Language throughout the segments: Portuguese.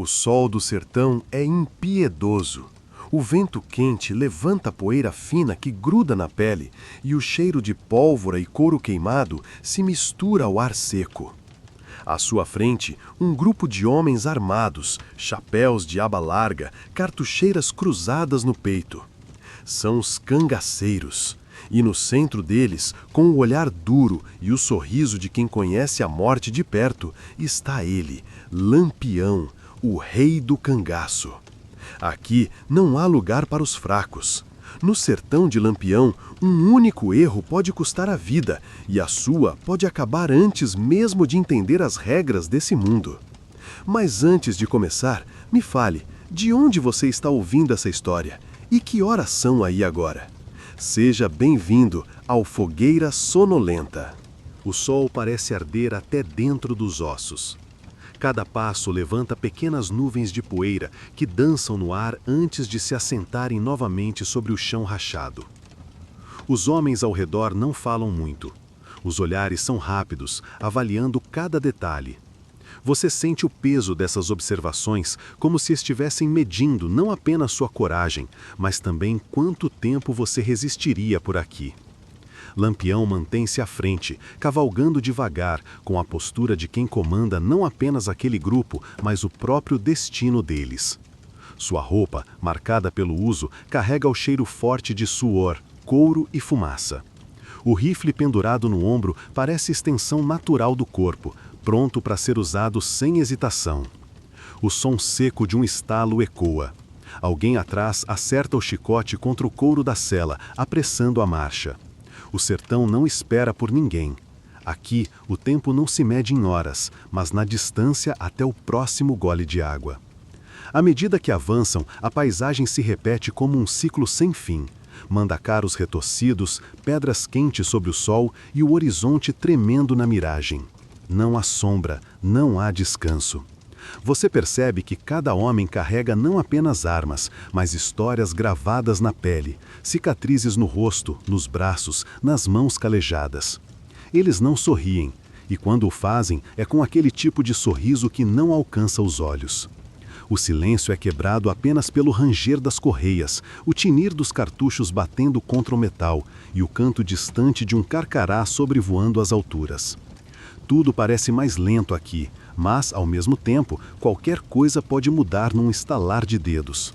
O sol do sertão é impiedoso. O vento quente levanta a poeira fina que gruda na pele e o cheiro de pólvora e couro queimado se mistura ao ar seco. À sua frente, um grupo de homens armados, chapéus de aba larga, cartucheiras cruzadas no peito. São os cangaceiros. E no centro deles, com o olhar duro e o sorriso de quem conhece a morte de perto, está ele, Lampião, o rei do cangaço. Aqui não há lugar para os fracos. No sertão de Lampião, um único erro pode custar a vida, e a sua pode acabar antes mesmo de entender as regras desse mundo. Mas antes de começar, me fale, de onde você está ouvindo essa história? E que horas são aí agora? Seja bem-vindo ao Fogueira Sonolenta. O sol parece arder até dentro dos ossos. Cada passo levanta pequenas nuvens de poeira que dançam no ar antes de se assentarem novamente sobre o chão rachado. Os homens ao redor não falam muito. Os olhares são rápidos, avaliando cada detalhe. Você sente o peso dessas observações como se estivessem medindo não apenas sua coragem, mas também quanto tempo você resistiria por aqui. Lampião mantém-se à frente, cavalgando devagar, com a postura de quem comanda não apenas aquele grupo, mas o próprio destino deles. Sua roupa, marcada pelo uso, carrega o cheiro forte de suor, couro e fumaça. O rifle pendurado no ombro parece extensão natural do corpo, pronto para ser usado sem hesitação. O som seco de um estalo ecoa. Alguém atrás acerta o chicote contra o couro da sela, apressando a marcha. O sertão não espera por ninguém. Aqui, o tempo não se mede em horas, mas na distância até o próximo gole de água. À medida que avançam, a paisagem se repete como um ciclo sem fim. Mandacaros retorcidos, pedras quentes sobre o sol e o horizonte tremendo na miragem. Não há sombra, não há descanso. Você percebe que cada homem carrega não apenas armas, mas histórias gravadas na pele, cicatrizes no rosto, nos braços, nas mãos calejadas. Eles não sorriem, e quando o fazem, é com aquele tipo de sorriso que não alcança os olhos. O silêncio é quebrado apenas pelo ranger das correias, o tinir dos cartuchos batendo contra o metal e o canto distante de um carcará sobrevoando as alturas. Tudo parece mais lento aqui, mas, ao mesmo tempo, qualquer coisa pode mudar num estalar de dedos.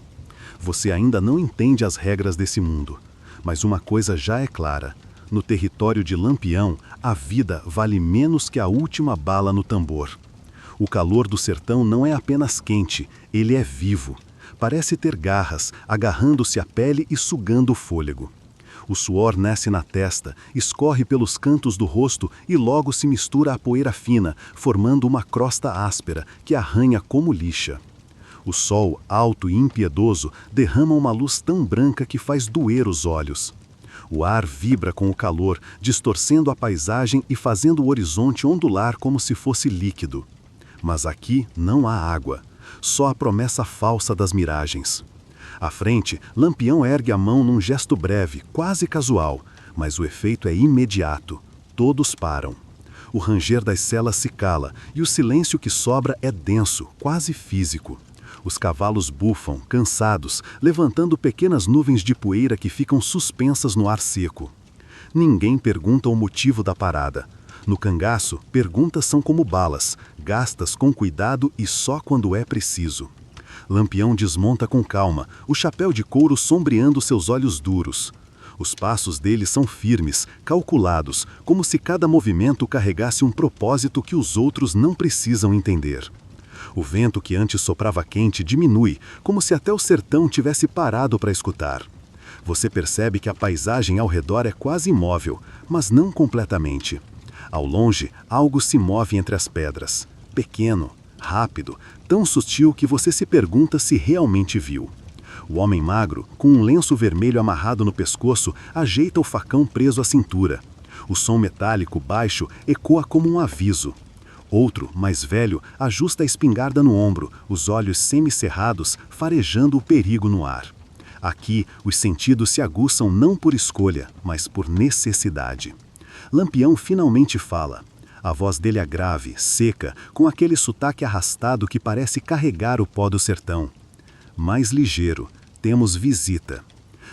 Você ainda não entende as regras desse mundo, mas uma coisa já é clara. No território de Lampião, a vida vale menos que a última bala no tambor. O calor do sertão não é apenas quente, ele é vivo. Parece ter garras, agarrando-se à pele e sugando o fôlego. O suor nasce na testa, escorre pelos cantos do rosto e logo se mistura à poeira fina, formando uma crosta áspera que arranha como lixa. O sol, alto e impiedoso, derrama uma luz tão branca que faz doer os olhos. O ar vibra com o calor, distorcendo a paisagem e fazendo o horizonte ondular como se fosse líquido. Mas aqui não há água, só a promessa falsa das miragens. À frente, Lampião ergue a mão num gesto breve, quase casual, mas o efeito é imediato. Todos param. O ranger das selas se cala e o silêncio que sobra é denso, quase físico. Os cavalos bufam, cansados, levantando pequenas nuvens de poeira que ficam suspensas no ar seco. Ninguém pergunta o motivo da parada. No cangaço, perguntas são como balas, gastas com cuidado e só quando é preciso. Lampião desmonta com calma, o chapéu de couro sombreando seus olhos duros. Os passos dele são firmes, calculados, como se cada movimento carregasse um propósito que os outros não precisam entender. O vento que antes soprava quente diminui, como se até o sertão tivesse parado para escutar. Você percebe que a paisagem ao redor é quase imóvel, mas não completamente. Ao longe, algo se move entre as pedras. Pequeno, rápido, tão sutil que você se pergunta se realmente viu. O homem magro, com um lenço vermelho amarrado no pescoço, ajeita o facão preso à cintura. O som metálico baixo ecoa como um aviso. Outro, mais velho, ajusta a espingarda no ombro, os olhos semicerrados, farejando o perigo no ar. Aqui, os sentidos se aguçam não por escolha, mas por necessidade. Lampião finalmente fala. A voz dele é grave, seca, com aquele sotaque arrastado que parece carregar o pó do sertão. Mais ligeiro, temos visita.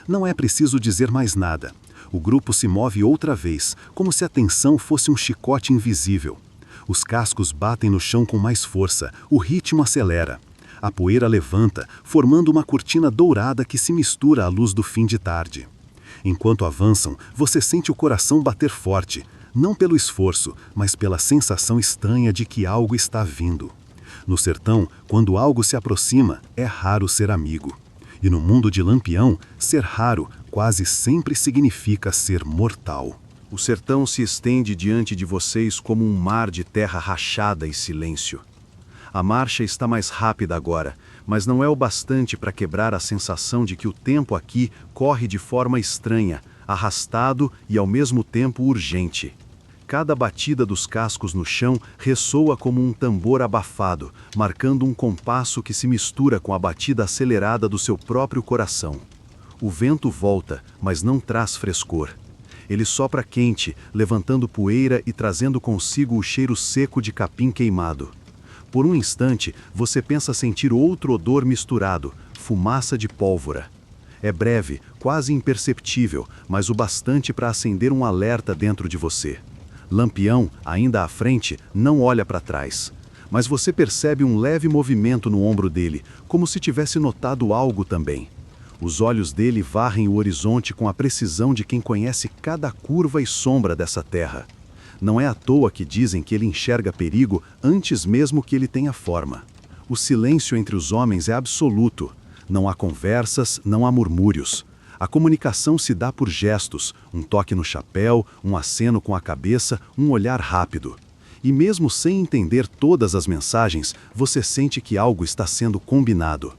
Não é preciso dizer mais nada. O grupo se move outra vez, como se a tensão fosse um chicote invisível. Os cascos batem no chão com mais força, o ritmo acelera. A poeira levanta, formando uma cortina dourada que se mistura à luz do fim de tarde. Enquanto avançam, você sente o coração bater forte, não pelo esforço, mas pela sensação estranha de que algo está vindo. No sertão, quando algo se aproxima, é raro ser amigo. E no mundo de Lampião, ser raro quase sempre significa ser mortal. O sertão se estende diante de vocês como um mar de terra rachada e silêncio. A marcha está mais rápida agora, mas não é o bastante para quebrar a sensação de que o tempo aqui corre de forma estranha, arrastado e ao mesmo tempo urgente. Cada batida dos cascos no chão ressoa como um tambor abafado, marcando um compasso que se mistura com a batida acelerada do seu próprio coração. O vento volta, mas não traz frescor. Ele sopra quente, levantando poeira e trazendo consigo o cheiro seco de capim queimado. Por um instante, você pensa sentir outro odor misturado, fumaça de pólvora. É breve, quase imperceptível, mas o bastante para acender um alerta dentro de você. Lampião, ainda à frente, não olha para trás. Mas você percebe um leve movimento no ombro dele, como se tivesse notado algo também. Os olhos dele varrem o horizonte com a precisão de quem conhece cada curva e sombra dessa terra. Não é à toa que dizem que ele enxerga perigo antes mesmo que ele tenha forma. O silêncio entre os homens é absoluto. Não há conversas, não há murmúrios. A comunicação se dá por gestos, um toque no chapéu, um aceno com a cabeça, um olhar rápido. E mesmo sem entender todas as mensagens, você sente que algo está sendo combinado.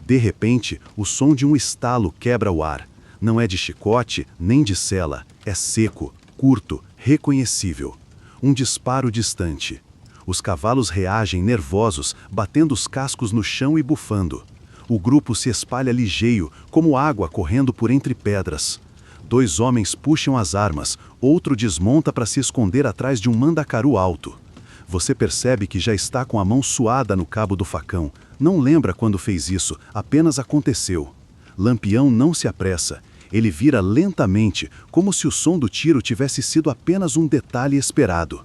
De repente, o som de um estalo quebra o ar. Não é de chicote, nem de sela. É seco, curto, reconhecível. Um disparo distante. Os cavalos reagem nervosos, batendo os cascos no chão e bufando. O grupo se espalha ligeiro, como água correndo por entre pedras. 2 homens puxam as armas, outro desmonta para se esconder atrás de um mandacaru alto. Você percebe que já está com a mão suada no cabo do facão. Não lembra quando fez isso, apenas aconteceu. Lampião não se apressa. Ele vira lentamente, como se o som do tiro tivesse sido apenas um detalhe esperado.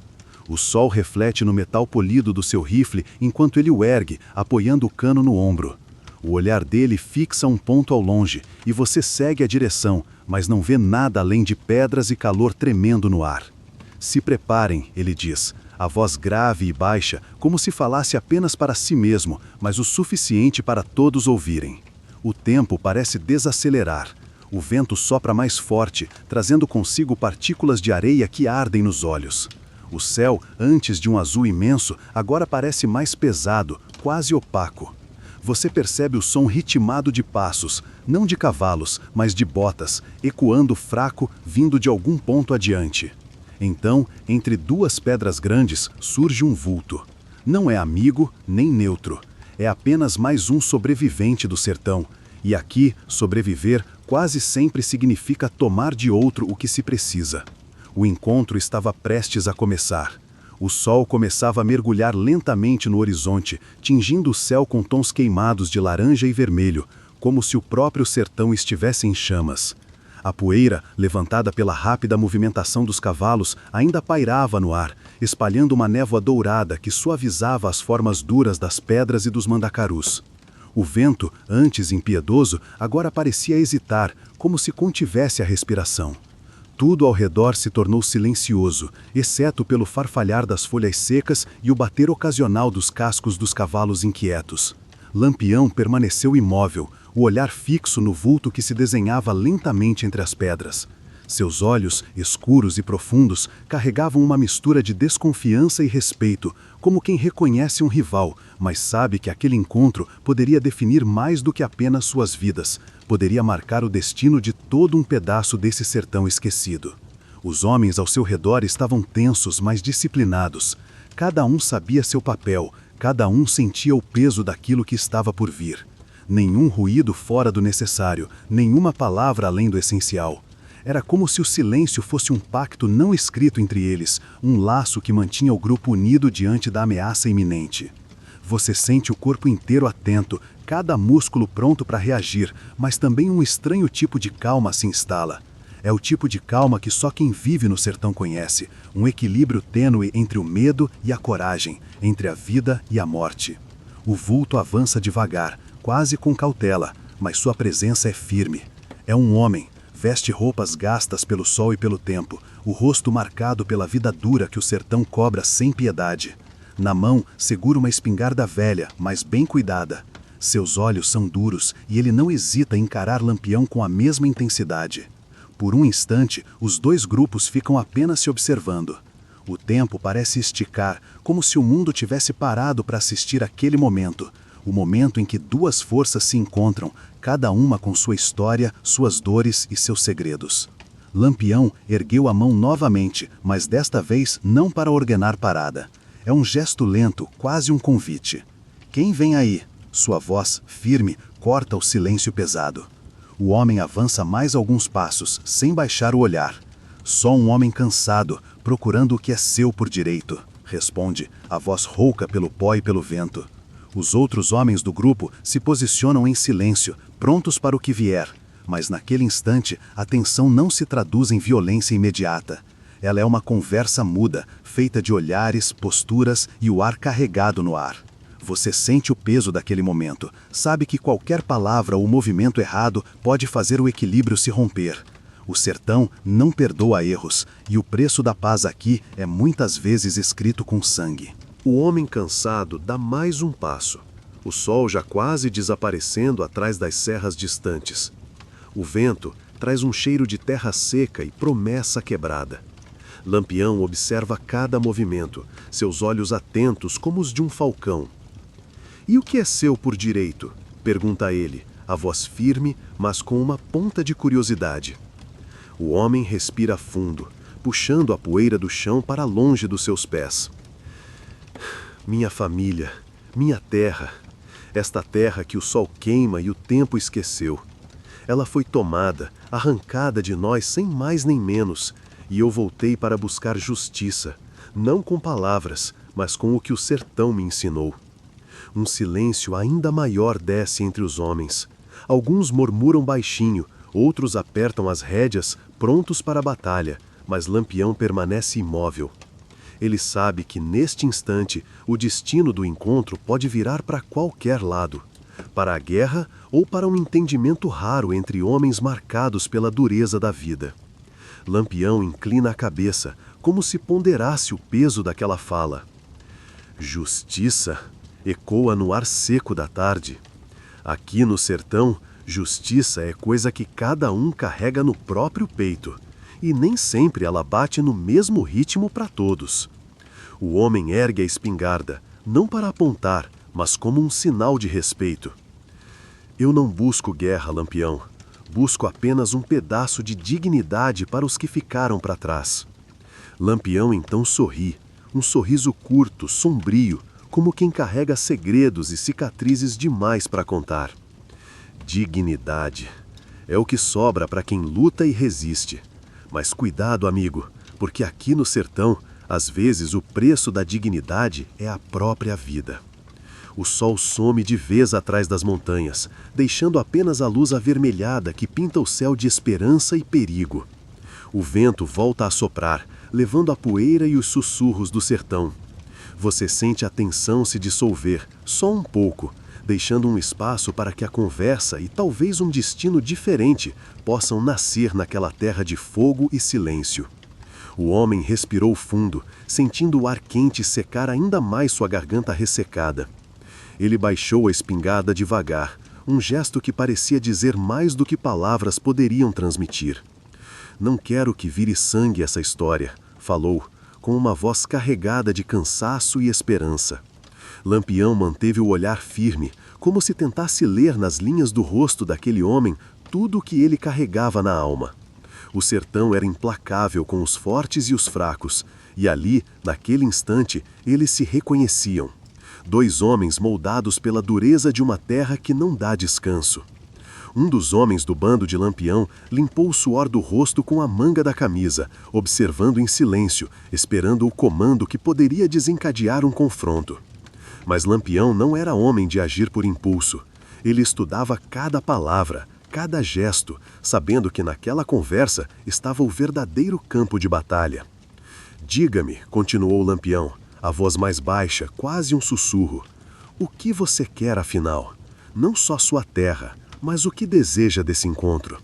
O sol reflete no metal polido do seu rifle enquanto ele o ergue, apoiando o cano no ombro. O olhar dele fixa um ponto ao longe, e você segue a direção, mas não vê nada além de pedras e calor tremendo no ar. Se preparem, ele diz, a voz grave e baixa, como se falasse apenas para si mesmo, mas o suficiente para todos ouvirem. O tempo parece desacelerar. O vento sopra mais forte, trazendo consigo partículas de areia que ardem nos olhos. O céu, antes de um azul imenso, agora parece mais pesado, quase opaco. Você percebe o som ritmado de passos, não de cavalos, mas de botas, ecoando fraco, vindo de algum ponto adiante. Então, entre 2 pedras grandes, surge um vulto. Não é amigo, nem neutro. É apenas mais um sobrevivente do sertão. E aqui, sobreviver quase sempre significa tomar de outro o que se precisa. O encontro estava prestes a começar. O sol começava a mergulhar lentamente no horizonte, tingindo o céu com tons queimados de laranja e vermelho, como se o próprio sertão estivesse em chamas. A poeira, levantada pela rápida movimentação dos cavalos, ainda pairava no ar, espalhando uma névoa dourada que suavizava as formas duras das pedras e dos mandacarus. O vento, antes impiedoso, agora parecia hesitar, como se contivesse a respiração. Tudo ao redor se tornou silencioso, exceto pelo farfalhar das folhas secas e o bater ocasional dos cascos dos cavalos inquietos. Lampião permaneceu imóvel, o olhar fixo no vulto que se desenhava lentamente entre as pedras. Seus olhos, escuros e profundos, carregavam uma mistura de desconfiança e respeito, como quem reconhece um rival, mas sabe que aquele encontro poderia definir mais do que apenas suas vidas, poderia marcar o destino de todo um pedaço desse sertão esquecido. Os homens ao seu redor estavam tensos, mas disciplinados. Cada um sabia seu papel, cada um sentia o peso daquilo que estava por vir. Nenhum ruído fora do necessário, nenhuma palavra além do essencial. Era como se o silêncio fosse um pacto não escrito entre eles, um laço que mantinha o grupo unido diante da ameaça iminente. Você sente o corpo inteiro atento, cada músculo pronto para reagir, mas também um estranho tipo de calma se instala. É o tipo de calma que só quem vive no sertão conhece, um equilíbrio tênue entre o medo e a coragem, entre a vida e a morte. O vulto avança devagar, quase com cautela, mas sua presença é firme. É um homem. Veste roupas gastas pelo sol e pelo tempo, o rosto marcado pela vida dura que o sertão cobra sem piedade. Na mão, segura uma espingarda velha, mas bem cuidada. Seus olhos são duros e ele não hesita em encarar Lampião com a mesma intensidade. Por um instante, os dois grupos ficam apenas se observando. O tempo parece esticar, como se o mundo tivesse parado para assistir aquele momento. O momento em que duas forças se encontram, cada uma com sua história, suas dores e seus segredos. Lampião ergueu a mão novamente, mas desta vez não para ordenar parada. É um gesto lento, quase um convite. Quem vem aí? Sua voz, firme, corta o silêncio pesado. O homem avança mais alguns passos, sem baixar o olhar. Só um homem cansado, procurando o que é seu por direito, responde, a voz rouca pelo pó e pelo vento. Os outros homens do grupo se posicionam em silêncio, prontos para o que vier. Mas naquele instante, a tensão não se traduz em violência imediata. Ela é uma conversa muda, feita de olhares, posturas e o ar carregado no ar. Você sente o peso daquele momento, sabe que qualquer palavra ou movimento errado pode fazer o equilíbrio se romper. O sertão não perdoa erros, e o preço da paz aqui é muitas vezes escrito com sangue. O homem cansado dá mais um passo, o sol já quase desaparecendo atrás das serras distantes. O vento traz um cheiro de terra seca e promessa quebrada. Lampião observa cada movimento, seus olhos atentos como os de um falcão. "E o que é seu por direito?" pergunta ele, a voz firme, mas com uma ponta de curiosidade. O homem respira fundo, puxando a poeira do chão para longe dos seus pés. "Minha família, minha terra, esta terra que o sol queima e o tempo esqueceu. Ela foi tomada, arrancada de nós sem mais nem menos, e eu voltei para buscar justiça, não com palavras, mas com o que o sertão me ensinou." Um silêncio ainda maior desce entre os homens. Alguns murmuram baixinho, outros apertam as rédeas, prontos para a batalha, mas Lampião permanece imóvel. Ele sabe que, neste instante, o destino do encontro pode virar para qualquer lado. Para a guerra ou para um entendimento raro entre homens marcados pela dureza da vida. Lampião inclina a cabeça, como se ponderasse o peso daquela fala. "Justiça?" ecoa no ar seco da tarde. Aqui no sertão, justiça é coisa que cada um carrega no próprio peito, e nem sempre ela bate no mesmo ritmo para todos. O homem ergue a espingarda, não para apontar, mas como um sinal de respeito. "Eu não busco guerra, Lampião. Busco apenas um pedaço de dignidade para os que ficaram para trás." Lampião então sorri, um sorriso curto, sombrio, como quem carrega segredos e cicatrizes demais para contar. Dignidade. É o que sobra para quem luta e resiste. Mas cuidado, amigo, porque aqui no sertão, às vezes o preço da dignidade é a própria vida. O sol some de vez atrás das montanhas, deixando apenas a luz avermelhada que pinta o céu de esperança e perigo. O vento volta a soprar, levando a poeira e os sussurros do sertão. Você sente a tensão se dissolver, só um pouco, deixando um espaço para que a conversa e talvez um destino diferente possam nascer naquela terra de fogo e silêncio. O homem respirou fundo, sentindo o ar quente secar ainda mais sua garganta ressecada. Ele baixou a espingarda devagar, um gesto que parecia dizer mais do que palavras poderiam transmitir. "Não quero que vire sangue essa história", falou, com uma voz carregada de cansaço e esperança. Lampião manteve o olhar firme, como se tentasse ler nas linhas do rosto daquele homem tudo o que ele carregava na alma. O sertão era implacável com os fortes e os fracos, e ali, naquele instante, eles se reconheciam. Dois homens moldados pela dureza de uma terra que não dá descanso. Um dos homens do bando de Lampião limpou o suor do rosto com a manga da camisa, observando em silêncio, esperando o comando que poderia desencadear um confronto. Mas Lampião não era homem de agir por impulso. Ele estudava cada palavra, cada gesto, sabendo que naquela conversa estava o verdadeiro campo de batalha. Diga-me, continuou Lampião, a voz mais baixa, quase um sussurro, o que você quer afinal? Não só sua terra, mas o que deseja desse encontro?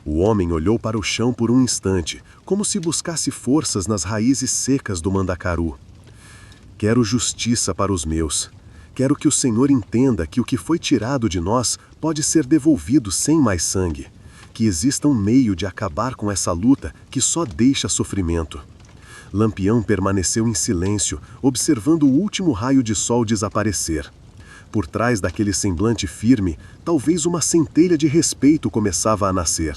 O homem olhou para o chão por um instante, como se buscasse forças nas raízes secas do mandacaru. Quero justiça para os meus. Quero que o Senhor entenda que o que foi tirado de nós pode ser devolvido sem mais sangue. Que exista um meio de acabar com essa luta que só deixa sofrimento. Lampião permaneceu em silêncio, observando o último raio de sol desaparecer. Por trás daquele semblante firme, talvez uma centelha de respeito começava a nascer.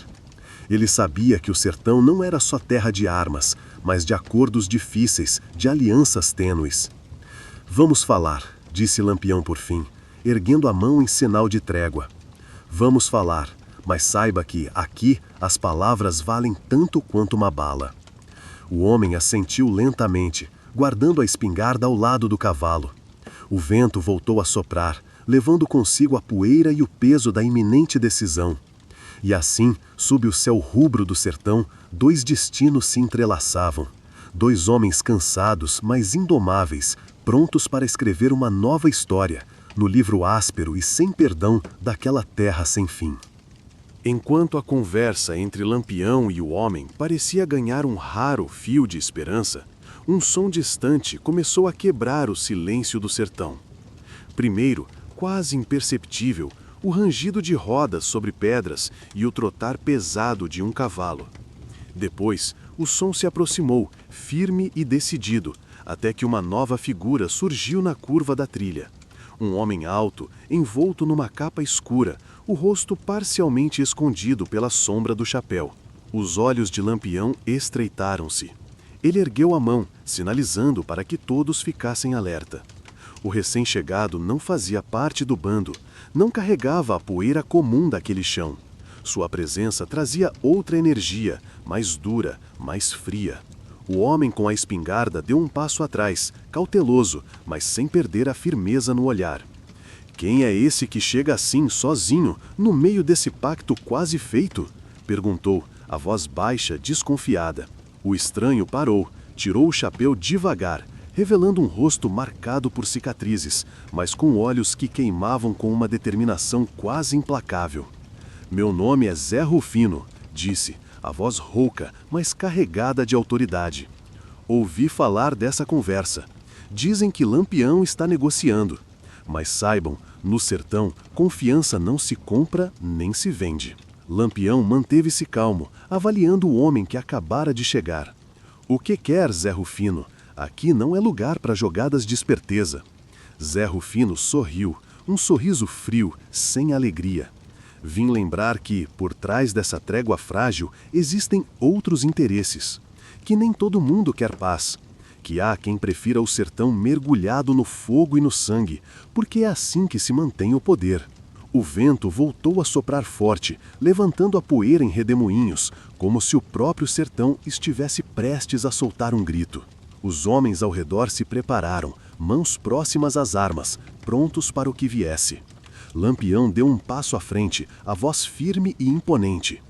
Ele sabia que o sertão não era só terra de armas, mas de acordos difíceis, de alianças tênues. Vamos falar, disse Lampião por fim, erguendo a mão em sinal de trégua. Vamos falar, mas saiba que, aqui, as palavras valem tanto quanto uma bala. O homem assentiu lentamente, guardando a espingarda ao lado do cavalo. O vento voltou a soprar, levando consigo a poeira e o peso da iminente decisão. E assim, sob o céu rubro do sertão, dois destinos se entrelaçavam. Dois homens cansados, mas indomáveis, prontos para escrever uma nova história, no livro áspero e sem perdão daquela terra sem fim. Enquanto a conversa entre Lampião e o homem parecia ganhar um raro fio de esperança, um som distante começou a quebrar o silêncio do sertão. Primeiro, quase imperceptível, o rangido de rodas sobre pedras e o trotar pesado de um cavalo. Depois, o som se aproximou, firme e decidido, até que uma nova figura surgiu na curva da trilha. Um homem alto, envolto numa capa escura, o rosto parcialmente escondido pela sombra do chapéu. Os olhos de Lampião estreitaram-se. Ele ergueu a mão, sinalizando para que todos ficassem alerta. O recém-chegado não fazia parte do bando, não carregava a poeira comum daquele chão. Sua presença trazia outra energia, mais dura, mais fria. O homem com a espingarda deu um passo atrás, cauteloso, mas sem perder a firmeza no olhar. Quem é esse que chega assim, sozinho, no meio desse pacto quase feito? Perguntou, a voz baixa, desconfiada. O estranho parou, tirou o chapéu devagar, revelando um rosto marcado por cicatrizes, mas com olhos que queimavam com uma determinação quase implacável. Meu nome é Zé Rufino, disse, a voz rouca, mas carregada de autoridade. Ouvi falar dessa conversa. Dizem que Lampião está negociando. Mas saibam, no sertão, confiança não se compra nem se vende. Lampião manteve-se calmo, avaliando o homem que acabara de chegar. O que quer, Zé Rufino? Aqui não é lugar para jogadas de esperteza. Zé Rufino sorriu, um sorriso frio, sem alegria. Vim lembrar que, por trás dessa trégua frágil, existem outros interesses. Que nem todo mundo quer paz. Que há quem prefira o sertão mergulhado no fogo e no sangue, porque é assim que se mantém o poder. O vento voltou a soprar forte, levantando a poeira em redemoinhos, como se o próprio sertão estivesse prestes a soltar um grito. Os homens ao redor se prepararam, mãos próximas às armas, prontos para o que viesse. Lampião deu um passo à frente, a voz firme e imponente.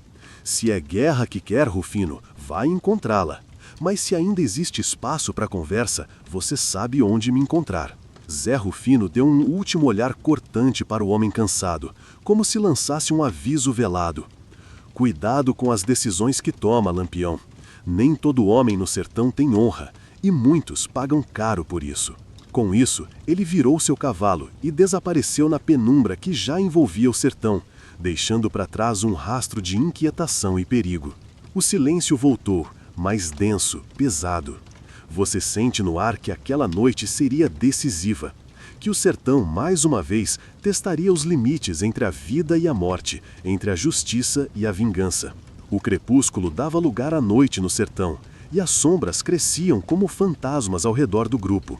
Se é guerra que quer, Rufino, vai encontrá-la. Mas se ainda existe espaço para conversa, você sabe onde me encontrar. Zé Rufino deu um último olhar cortante para o homem cansado, como se lançasse um aviso velado. Cuidado com as decisões que toma, Lampião. Nem todo homem no sertão tem honra, e muitos pagam caro por isso. Com isso, ele virou seu cavalo e desapareceu na penumbra que já envolvia o sertão, deixando para trás um rastro de inquietação e perigo. O silêncio voltou, mais denso, pesado. Você sente no ar que aquela noite seria decisiva, que o sertão, mais uma vez, testaria os limites entre a vida e a morte, entre a justiça e a vingança. O crepúsculo dava lugar à noite no sertão, e as sombras cresciam como fantasmas ao redor do grupo.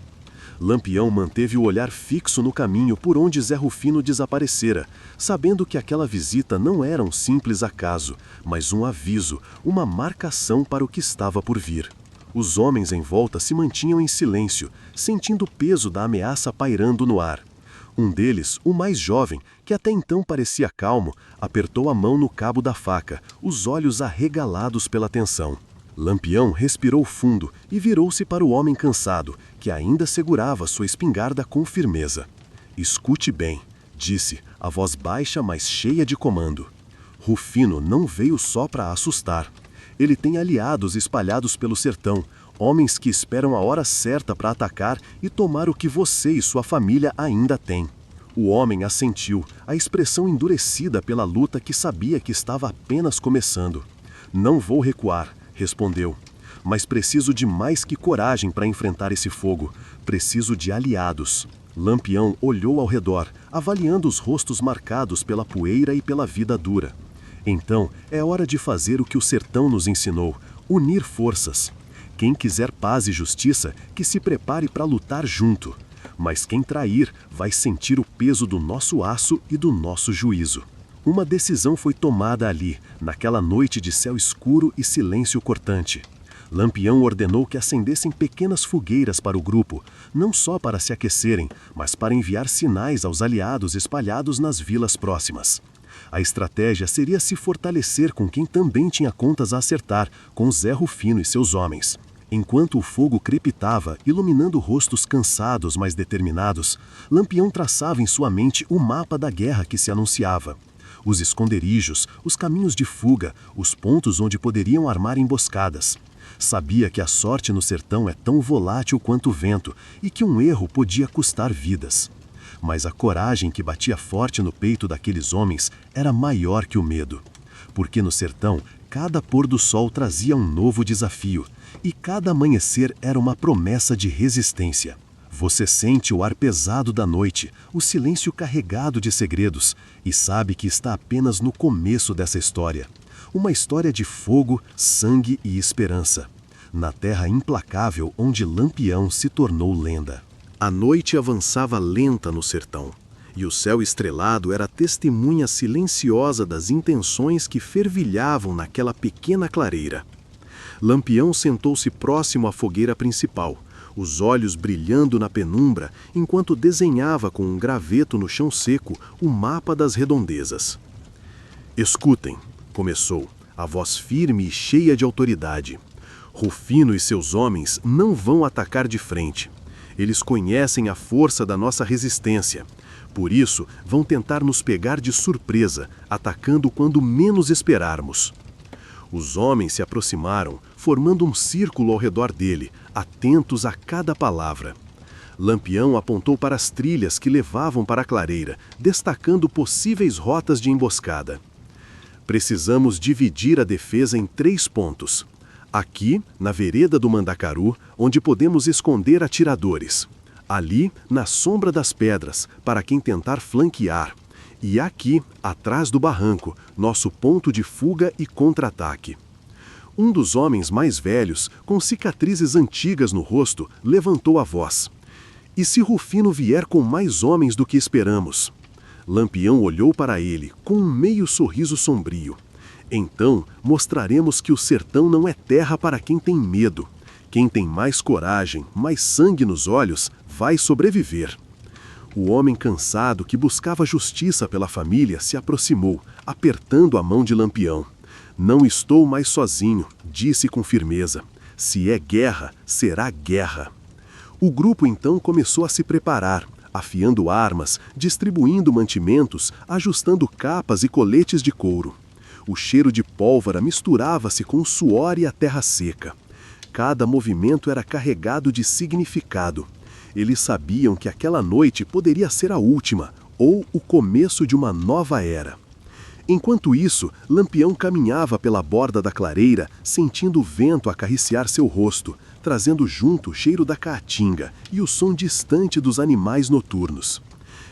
Lampião manteve o olhar fixo no caminho por onde Zé Rufino desaparecera, sabendo que aquela visita não era um simples acaso, mas um aviso, uma marcação para o que estava por vir. Os homens em volta se mantinham em silêncio, sentindo o peso da ameaça pairando no ar. Um deles, o mais jovem, que até então parecia calmo, apertou a mão no cabo da faca, os olhos arregalados pela tensão. Lampião respirou fundo e virou-se para o homem cansado, que ainda segurava sua espingarda com firmeza. "Escute bem", disse, a voz baixa, mas cheia de comando. "Rufino não veio só para assustar. Ele tem aliados espalhados pelo sertão, homens que esperam a hora certa para atacar e tomar o que você e sua família ainda têm." O homem assentiu, a expressão endurecida pela luta que sabia que estava apenas começando. "Não vou recuar", respondeu. "Mas preciso de mais que coragem para enfrentar esse fogo. Preciso de aliados." Lampião olhou ao redor, avaliando os rostos marcados pela poeira e pela vida dura. "Então, é hora de fazer o que o sertão nos ensinou, unir forças. Quem quiser paz e justiça, que se prepare para lutar junto. Mas quem trair vai sentir o peso do nosso aço e do nosso juízo." Uma decisão foi tomada ali, naquela noite de céu escuro e silêncio cortante. Lampião ordenou que acendessem pequenas fogueiras para o grupo, não só para se aquecerem, mas para enviar sinais aos aliados espalhados nas vilas próximas. A estratégia seria se fortalecer com quem também tinha contas a acertar, com Zé Rufino e seus homens. Enquanto o fogo crepitava, iluminando rostos cansados, mas determinados, Lampião traçava em sua mente o mapa da guerra que se anunciava. Os esconderijos, os caminhos de fuga, os pontos onde poderiam armar emboscadas. Sabia que a sorte no sertão é tão volátil quanto o vento e que um erro podia custar vidas. Mas a coragem que batia forte no peito daqueles homens era maior que o medo. Porque no sertão, cada pôr do sol trazia um novo desafio, e cada amanhecer era uma promessa de resistência. Você sente o ar pesado da noite, o silêncio carregado de segredos, e sabe que está apenas no começo dessa história. Uma história de fogo, sangue e esperança. Na terra implacável onde Lampião se tornou lenda. A noite avançava lenta no sertão, e o céu estrelado era testemunha silenciosa das intenções que fervilhavam naquela pequena clareira. Lampião sentou-se próximo à fogueira principal, os olhos brilhando na penumbra, enquanto desenhava com um graveto no chão seco o mapa das redondezas. "Escutem", começou, a voz firme e cheia de autoridade. "Rufino e seus homens não vão atacar de frente. Eles conhecem a força da nossa resistência. Por isso, vão tentar nos pegar de surpresa, atacando quando menos esperarmos." Os homens se aproximaram, formando um círculo ao redor dele, atentos a cada palavra. Lampião apontou para as trilhas que levavam para a clareira, destacando possíveis rotas de emboscada. "Precisamos dividir a defesa em 3 pontos. Aqui, na vereda do Mandacaru, onde podemos esconder atiradores. Ali, na sombra das pedras, para quem tentar flanquear. E aqui, atrás do barranco, nosso ponto de fuga e contra-ataque." Um dos homens mais velhos, com cicatrizes antigas no rosto, levantou a voz. "E se Rufino vier com mais homens do que esperamos?" Lampião olhou para ele, com um meio sorriso sombrio. "Então, mostraremos que o sertão não é terra para quem tem medo. Quem tem mais coragem, mais sangue nos olhos, vai sobreviver." O homem cansado que buscava justiça pela família se aproximou, apertando a mão de Lampião. "Não estou mais sozinho", disse com firmeza. "Se é guerra, será guerra." O grupo então começou a se preparar, afiando armas, distribuindo mantimentos, ajustando capas e coletes de couro. O cheiro de pólvora misturava-se com o suor e a terra seca. Cada movimento era carregado de significado. Eles sabiam que aquela noite poderia ser a última, ou o começo de uma nova era. Enquanto isso, Lampião caminhava pela borda da clareira, sentindo o vento acariciar seu rosto, trazendo junto o cheiro da caatinga e o som distante dos animais noturnos.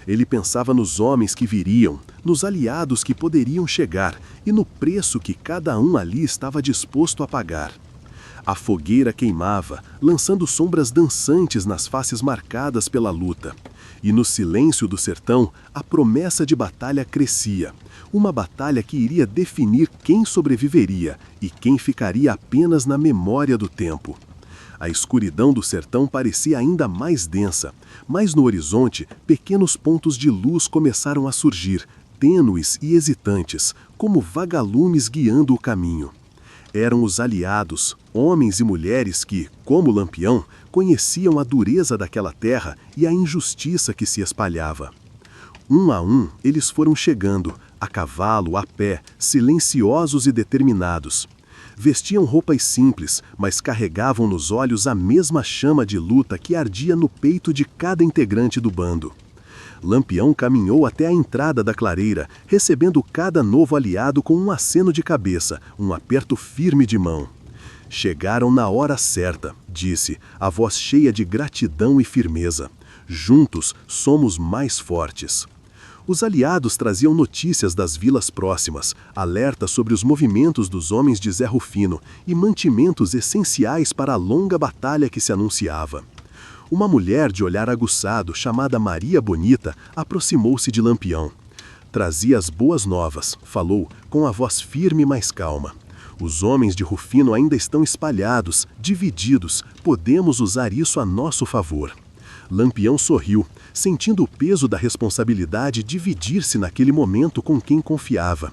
Ele pensava nos homens que viriam, nos aliados que poderiam chegar e no preço que cada um ali estava disposto a pagar. A fogueira queimava, lançando sombras dançantes nas faces marcadas pela luta. E no silêncio do sertão, a promessa de batalha crescia. Uma batalha que iria definir quem sobreviveria e quem ficaria apenas na memória do tempo. A escuridão do sertão parecia ainda mais densa, mas no horizonte, pequenos pontos de luz começaram a surgir, tênues e hesitantes, como vagalumes guiando o caminho. Eram os aliados, homens e mulheres que, como Lampião, conheciam a dureza daquela terra e a injustiça que se espalhava. Um a um, eles foram chegando, a cavalo, a pé, silenciosos e determinados. Vestiam roupas simples, mas carregavam nos olhos a mesma chama de luta que ardia no peito de cada integrante do bando. Lampião caminhou até a entrada da clareira, recebendo cada novo aliado com um aceno de cabeça, um aperto firme de mão. Chegaram na hora certa, disse, a voz cheia de gratidão e firmeza. Juntos somos mais fortes. Os aliados traziam notícias das vilas próximas, alertas sobre os movimentos dos homens de Zé Rufino e mantimentos essenciais para a longa batalha que se anunciava. Uma mulher de olhar aguçado, chamada Maria Bonita, aproximou-se de Lampião. Trazia as boas novas, falou, com a voz firme mas calma. Os homens de Rufino ainda estão espalhados, divididos, podemos usar isso a nosso favor. Lampião sorriu, sentindo o peso da responsabilidade dividir-se naquele momento com quem confiava.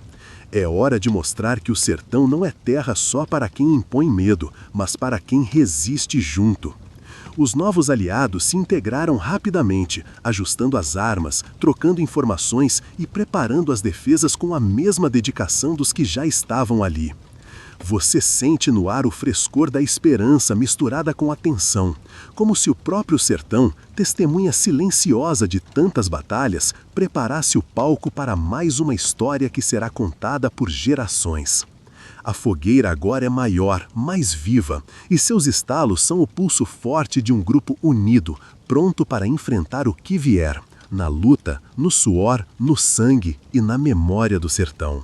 É hora de mostrar que o sertão não é terra só para quem impõe medo, mas para quem resiste junto. Os novos aliados se integraram rapidamente, ajustando as armas, trocando informações e preparando as defesas com a mesma dedicação dos que já estavam ali. Você sente no ar o frescor da esperança misturada com a tensão, como se o próprio sertão, testemunha silenciosa de tantas batalhas, preparasse o palco para mais uma história que será contada por gerações. A fogueira agora é maior, mais viva, e seus estalos são o pulso forte de um grupo unido, pronto para enfrentar o que vier, na luta, no suor, no sangue e na memória do sertão.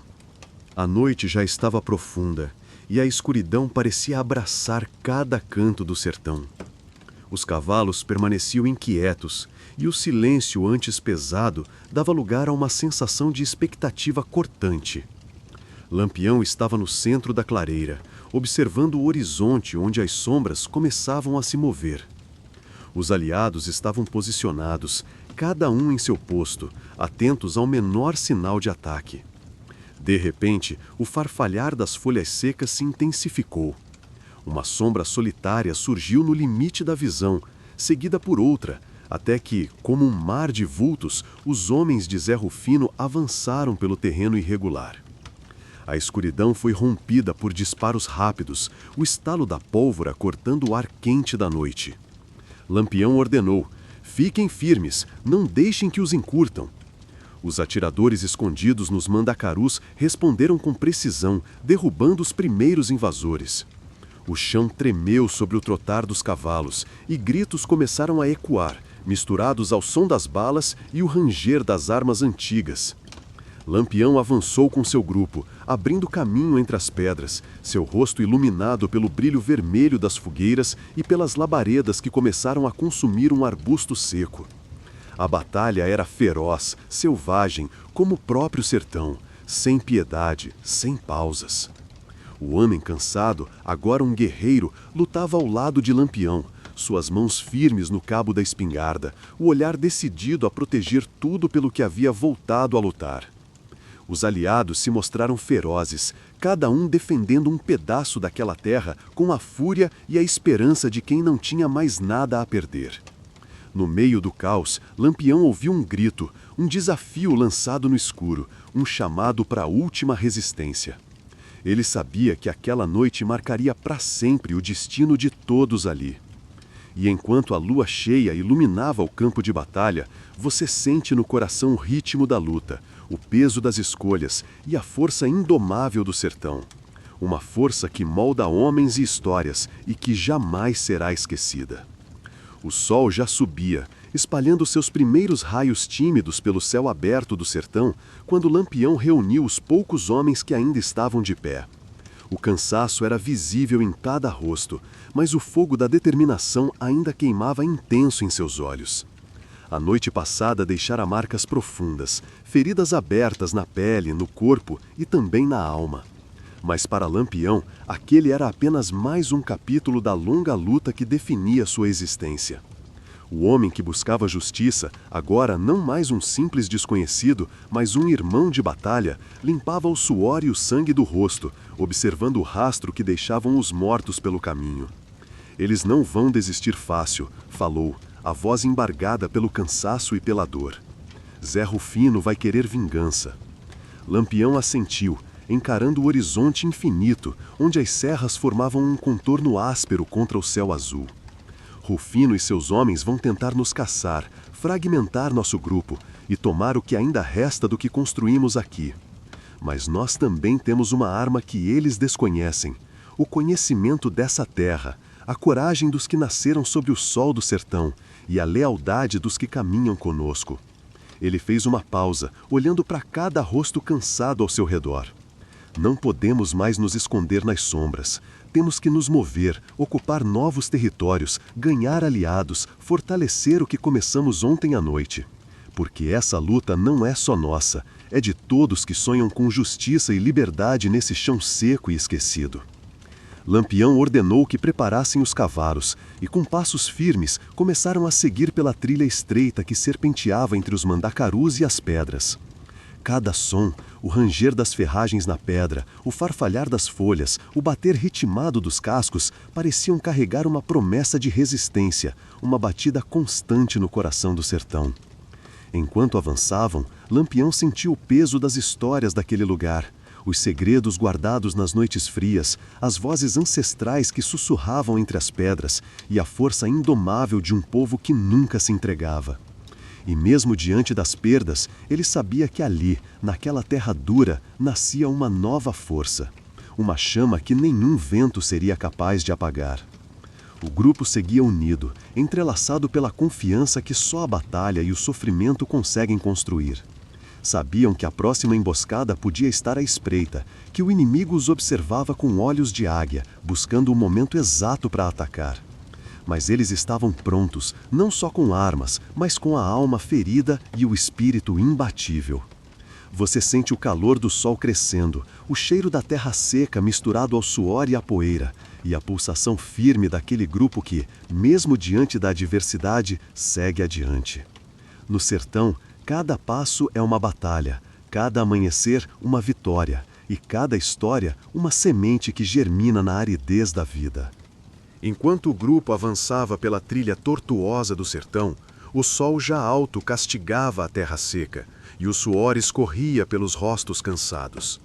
A noite já estava profunda, e a escuridão parecia abraçar cada canto do sertão. Os cavalos permaneciam inquietos, e o silêncio antes pesado dava lugar a uma sensação de expectativa cortante. Lampião estava no centro da clareira, observando o horizonte onde as sombras começavam a se mover. Os aliados estavam posicionados, cada um em seu posto, atentos ao menor sinal de ataque. De repente, o farfalhar das folhas secas se intensificou. Uma sombra solitária surgiu no limite da visão, seguida por outra, até que, como um mar de vultos, os homens de Zé Rufino avançaram pelo terreno irregular. A escuridão foi rompida por disparos rápidos, o estalo da pólvora cortando o ar quente da noite. Lampião ordenou: fiquem firmes, não deixem que os encurtam. Os atiradores escondidos nos mandacarus responderam com precisão, derrubando os primeiros invasores. O chão tremeu sobre o trotar dos cavalos e gritos começaram a ecoar, misturados ao som das balas e o ranger das armas antigas. Lampião avançou com seu grupo, abrindo caminho entre as pedras, seu rosto iluminado pelo brilho vermelho das fogueiras e pelas labaredas que começaram a consumir um arbusto seco. A batalha era feroz, selvagem, como o próprio sertão, sem piedade, sem pausas. O homem cansado, agora um guerreiro, lutava ao lado de Lampião, suas mãos firmes no cabo da espingarda, o olhar decidido a proteger tudo pelo que havia voltado a lutar. Os aliados se mostraram ferozes, cada um defendendo um pedaço daquela terra com a fúria e a esperança de quem não tinha mais nada a perder. No meio do caos, Lampião ouviu um grito, um desafio lançado no escuro, um chamado para a última resistência. Ele sabia que aquela noite marcaria para sempre o destino de todos ali. E enquanto a lua cheia iluminava o campo de batalha, você sente no coração o ritmo da luta, o peso das escolhas e a força indomável do sertão. Uma força que molda homens e histórias e que jamais será esquecida. O sol já subia, espalhando seus primeiros raios tímidos pelo céu aberto do sertão, quando Lampião reuniu os poucos homens que ainda estavam de pé. O cansaço era visível em cada rosto, mas o fogo da determinação ainda queimava intenso em seus olhos. A noite passada deixara marcas profundas, feridas abertas na pele, no corpo e também na alma. Mas para Lampião, aquele era apenas mais um capítulo da longa luta que definia sua existência. O homem que buscava justiça, agora não mais um simples desconhecido, mas um irmão de batalha, limpava o suor e o sangue do rosto, observando o rastro que deixavam os mortos pelo caminho. Eles não vão desistir fácil, falou, a voz embargada pelo cansaço e pela dor. Zé Rufino vai querer vingança. Lampião assentiu, encarando o horizonte infinito, onde as serras formavam um contorno áspero contra o céu azul. Rufino e seus homens vão tentar nos caçar, fragmentar nosso grupo e tomar o que ainda resta do que construímos aqui. Mas nós também temos uma arma que eles desconhecem, o conhecimento dessa terra, a coragem dos que nasceram sob o sol do sertão e a lealdade dos que caminham conosco. Ele fez uma pausa, olhando para cada rosto cansado ao seu redor. Não podemos mais nos esconder nas sombras. Temos que nos mover, ocupar novos territórios, ganhar aliados, fortalecer o que começamos ontem à noite. Porque essa luta não é só nossa, é de todos que sonham com justiça e liberdade nesse chão seco e esquecido. Lampião ordenou que preparassem os cavalos e, com passos firmes, começaram a seguir pela trilha estreita que serpenteava entre os mandacarus e as pedras. Cada som, o ranger das ferragens na pedra, o farfalhar das folhas, o bater ritmado dos cascos, pareciam carregar uma promessa de resistência, uma batida constante no coração do sertão. Enquanto avançavam, Lampião sentiu o peso das histórias daquele lugar, os segredos guardados nas noites frias, as vozes ancestrais que sussurravam entre as pedras e a força indomável de um povo que nunca se entregava. E mesmo diante das perdas, ele sabia que ali, naquela terra dura, nascia uma nova força. Uma chama que nenhum vento seria capaz de apagar. O grupo seguia unido, entrelaçado pela confiança que só a batalha e o sofrimento conseguem construir. Sabiam que a próxima emboscada podia estar à espreita, que o inimigo os observava com olhos de águia, buscando o momento exato para atacar. Mas eles estavam prontos, não só com armas, mas com a alma ferida e o espírito imbatível. Você sente o calor do sol crescendo, o cheiro da terra seca misturado ao suor e à poeira, e a pulsação firme daquele grupo que, mesmo diante da adversidade, segue adiante. No sertão, cada passo é uma batalha, cada amanhecer uma vitória, e cada história uma semente que germina na aridez da vida. Enquanto o grupo avançava pela trilha tortuosa do sertão, o sol já alto castigava a terra seca, e o suor escorria pelos rostos cansados.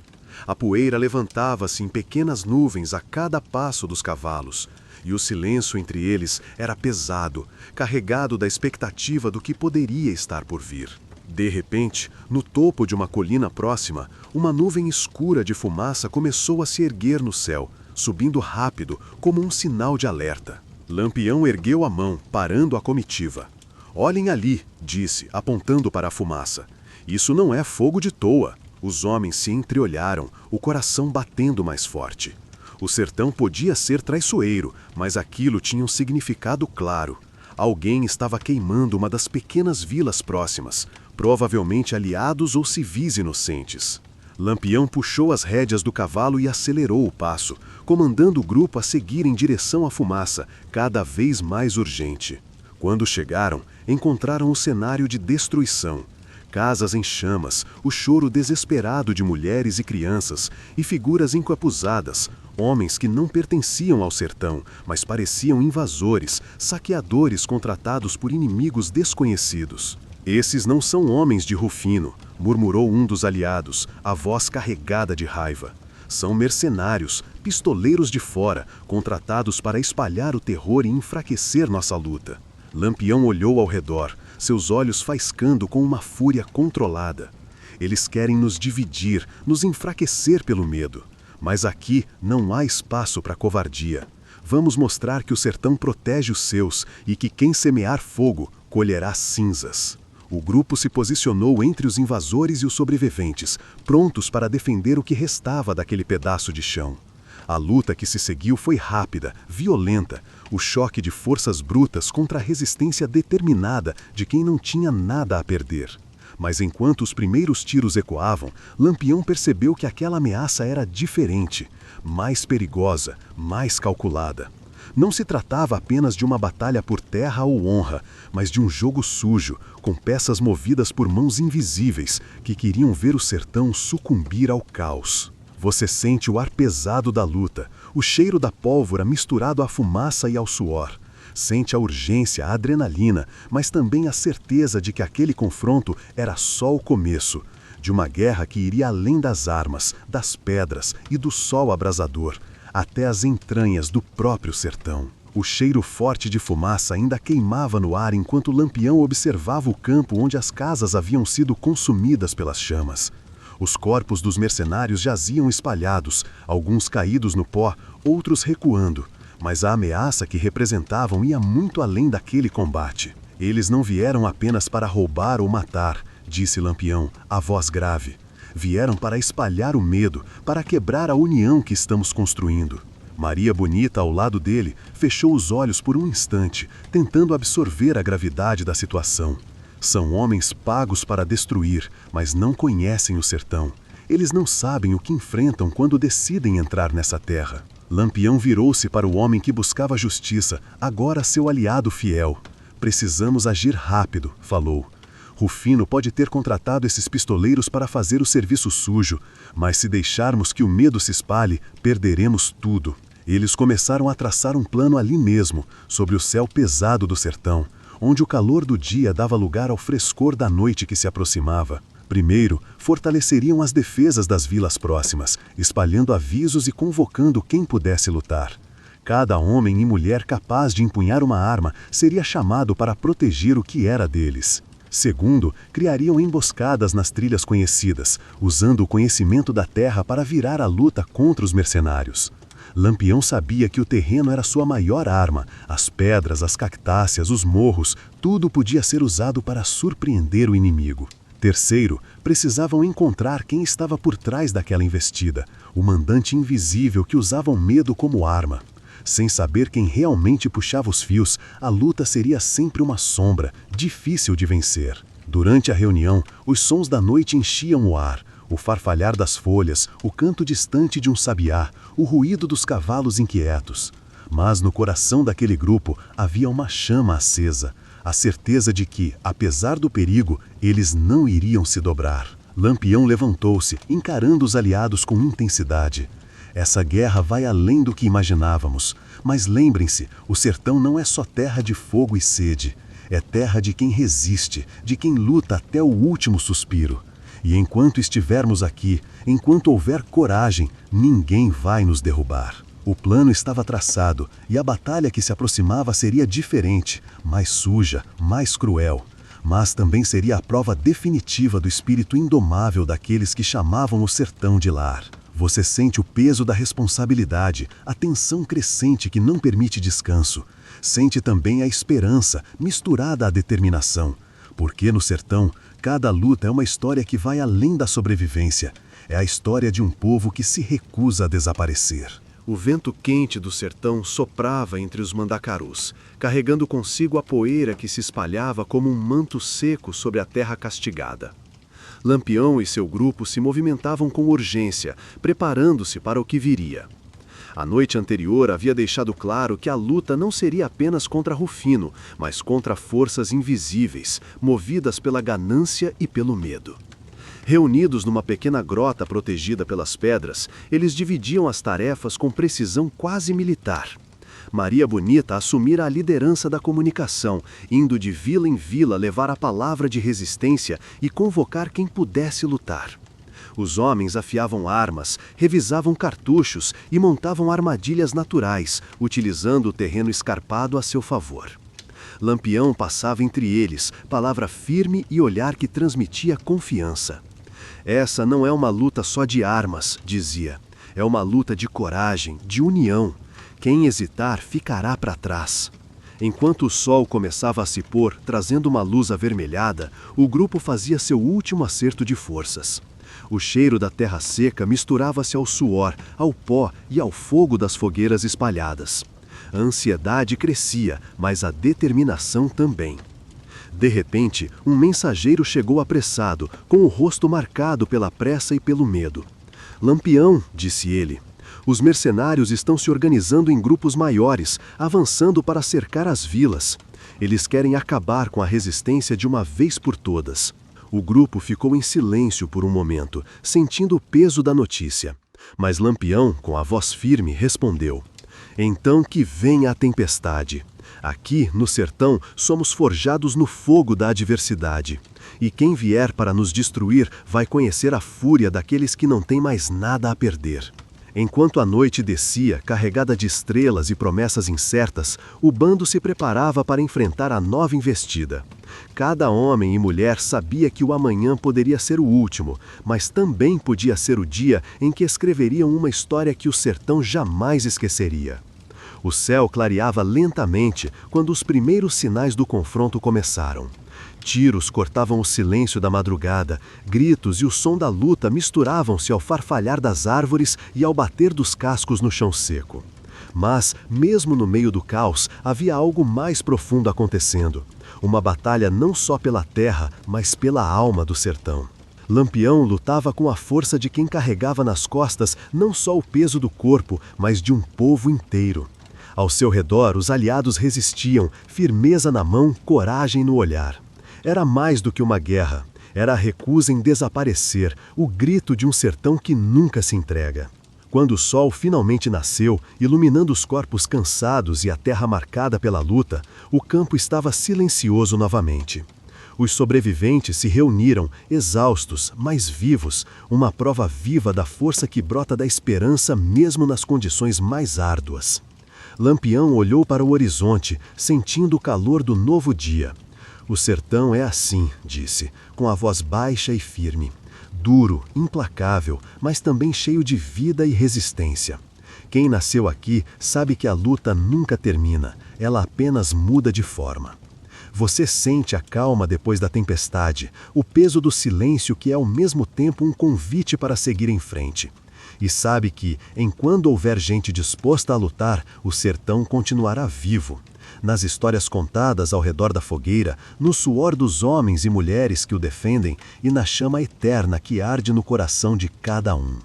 A poeira levantava-se em pequenas nuvens a cada passo dos cavalos, e o silêncio entre eles era pesado, carregado da expectativa do que poderia estar por vir. De repente, no topo de uma colina próxima, uma nuvem escura de fumaça começou a se erguer no céu, subindo rápido, como um sinal de alerta. Lampião ergueu a mão, parando a comitiva. "Olhem ali", disse, apontando para a fumaça. "Isso não é fogo de toa." Os homens se entreolharam, o coração batendo mais forte. O sertão podia ser traiçoeiro, mas aquilo tinha um significado claro. Alguém estava queimando uma das pequenas vilas próximas, provavelmente aliados ou civis inocentes. Lampião puxou as rédeas do cavalo e acelerou o passo, comandando o grupo a seguir em direção à fumaça, cada vez mais urgente. Quando chegaram, encontraram o cenário de destruição. Casas em chamas, o choro desesperado de mulheres e crianças, e figuras encapuzadas, homens que não pertenciam ao sertão, mas pareciam invasores, saqueadores contratados por inimigos desconhecidos. "Esses não são homens de Rufino", murmurou um dos aliados, a voz carregada de raiva. "São mercenários, pistoleiros de fora, contratados para espalhar o terror e enfraquecer nossa luta." Lampião olhou ao redor, seus olhos faiscando com uma fúria controlada. "Eles querem nos dividir, nos enfraquecer pelo medo. Mas aqui não há espaço para covardia. Vamos mostrar que o sertão protege os seus e que quem semear fogo colherá cinzas." O grupo se posicionou entre os invasores e os sobreviventes, prontos para defender o que restava daquele pedaço de chão. A luta que se seguiu foi rápida, violenta, o choque de forças brutas contra a resistência determinada de quem não tinha nada a perder. Mas enquanto os primeiros tiros ecoavam, Lampião percebeu que aquela ameaça era diferente, mais perigosa, mais calculada. Não se tratava apenas de uma batalha por terra ou honra, mas de um jogo sujo, com peças movidas por mãos invisíveis que queriam ver o sertão sucumbir ao caos. Você sente o ar pesado da luta, o cheiro da pólvora misturado à fumaça e ao suor. Sente a urgência, a adrenalina, mas também a certeza de que aquele confronto era só o começo, de uma guerra que iria além das armas, das pedras e do sol abrasador, até as entranhas do próprio sertão. O cheiro forte de fumaça ainda queimava no ar enquanto Lampião observava o campo onde as casas haviam sido consumidas pelas chamas. Os corpos dos mercenários jaziam espalhados, alguns caídos no pó, outros recuando, mas a ameaça que representavam ia muito além daquele combate. Eles não vieram apenas para roubar ou matar, disse Lampião, a voz grave. Vieram para espalhar o medo, para quebrar a união que estamos construindo. Maria Bonita, ao lado dele, fechou os olhos por um instante, tentando absorver a gravidade da situação. São homens pagos para destruir, mas não conhecem o sertão. Eles não sabem o que enfrentam quando decidem entrar nessa terra. Lampião virou-se para o homem que buscava justiça, agora seu aliado fiel. Precisamos agir rápido, falou. Rufino pode ter contratado esses pistoleiros para fazer o serviço sujo, mas se deixarmos que o medo se espalhe, perderemos tudo. Eles começaram a traçar um plano ali mesmo, sobre o céu pesado do sertão, onde o calor do dia dava lugar ao frescor da noite que se aproximava. Primeiro, fortaleceriam as defesas das vilas próximas, espalhando avisos e convocando quem pudesse lutar. Cada homem e mulher capaz de empunhar uma arma seria chamado para proteger o que era deles. Segundo, criariam emboscadas nas trilhas conhecidas, usando o conhecimento da terra para virar a luta contra os mercenários. Lampião sabia que o terreno era sua maior arma, as pedras, as cactáceas, os morros, tudo podia ser usado para surpreender o inimigo. Terceiro, precisavam encontrar quem estava por trás daquela investida, o mandante invisível que usava o medo como arma. Sem saber quem realmente puxava os fios, a luta seria sempre uma sombra, difícil de vencer. Durante a reunião, os sons da noite enchiam o ar, o farfalhar das folhas, o canto distante de um sabiá, o ruído dos cavalos inquietos. Mas no coração daquele grupo havia uma chama acesa, a certeza de que, apesar do perigo, eles não iriam se dobrar. Lampião levantou-se, encarando os aliados com intensidade. Essa guerra vai além do que imaginávamos, mas lembrem-se, o sertão não é só terra de fogo e sede, é terra de quem resiste, de quem luta até o último suspiro. E enquanto estivermos aqui, enquanto houver coragem, ninguém vai nos derrubar. O plano estava traçado e a batalha que se aproximava seria diferente, mais suja, mais cruel. Mas também seria a prova definitiva do espírito indomável daqueles que chamavam o sertão de lar. Você sente o peso da responsabilidade, a tensão crescente que não permite descanso. Sente também a esperança, misturada à determinação. Porque no sertão, cada luta é uma história que vai além da sobrevivência. É a história de um povo que se recusa a desaparecer. O vento quente do sertão soprava entre os mandacarus, carregando consigo a poeira que se espalhava como um manto seco sobre a terra castigada. Lampião e seu grupo se movimentavam com urgência, preparando-se para o que viria. A noite anterior havia deixado claro que a luta não seria apenas contra Rufino, mas contra forças invisíveis, movidas pela ganância e pelo medo. Reunidos numa pequena grota protegida pelas pedras, eles dividiam as tarefas com precisão quase militar. Maria Bonita assumira a liderança da comunicação, indo de vila em vila levar a palavra de resistência e convocar quem pudesse lutar. Os homens afiavam armas, revisavam cartuchos e montavam armadilhas naturais, utilizando o terreno escarpado a seu favor. Lampião passava entre eles, palavra firme e olhar que transmitia confiança. Essa não é uma luta só de armas, dizia. É uma luta de coragem, de união. Quem hesitar ficará para trás. Enquanto o sol começava a se pôr, trazendo uma luz avermelhada, o grupo fazia seu último acerto de forças. O cheiro da terra seca misturava-se ao suor, ao pó e ao fogo das fogueiras espalhadas. A ansiedade crescia, mas a determinação também. De repente, um mensageiro chegou apressado, com o rosto marcado pela pressa e pelo medo. "Lampião", disse ele, "os mercenários estão se organizando em grupos maiores, avançando para cercar as vilas. Eles querem acabar com a resistência de uma vez por todas." O grupo ficou em silêncio por um momento, sentindo o peso da notícia. Mas Lampião, com a voz firme, respondeu: "Então que venha a tempestade. Aqui, no sertão, somos forjados no fogo da adversidade. E quem vier para nos destruir vai conhecer a fúria daqueles que não têm mais nada a perder." Enquanto a noite descia, carregada de estrelas e promessas incertas, o bando se preparava para enfrentar a nova investida. Cada homem e mulher sabia que o amanhã poderia ser o último, mas também podia ser o dia em que escreveriam uma história que o sertão jamais esqueceria. O céu clareava lentamente quando os primeiros sinais do confronto começaram. Tiros cortavam o silêncio da madrugada, gritos e o som da luta misturavam-se ao farfalhar das árvores e ao bater dos cascos no chão seco. Mas, mesmo no meio do caos, havia algo mais profundo acontecendo. Uma batalha não só pela terra, mas pela alma do sertão. Lampião lutava com a força de quem carregava nas costas não só o peso do corpo, mas de um povo inteiro. Ao seu redor, os aliados resistiam, firmeza na mão, coragem no olhar. Era mais do que uma guerra. Era a recusa em desaparecer, o grito de um sertão que nunca se entrega. Quando o sol finalmente nasceu, iluminando os corpos cansados e a terra marcada pela luta, o campo estava silencioso novamente. Os sobreviventes se reuniram, exaustos, mas vivos, uma prova viva da força que brota da esperança mesmo nas condições mais árduas. Lampião olhou para o horizonte, sentindo o calor do novo dia. "O sertão é assim", disse, com a voz baixa e firme. "Duro, implacável, mas também cheio de vida e resistência. Quem nasceu aqui sabe que a luta nunca termina, ela apenas muda de forma. Você sente a calma depois da tempestade, o peso do silêncio que é ao mesmo tempo um convite para seguir em frente. E sabe que, enquanto houver gente disposta a lutar, o sertão continuará vivo. Nas histórias contadas ao redor da fogueira, no suor dos homens e mulheres que o defendem e na chama eterna que arde no coração de cada um."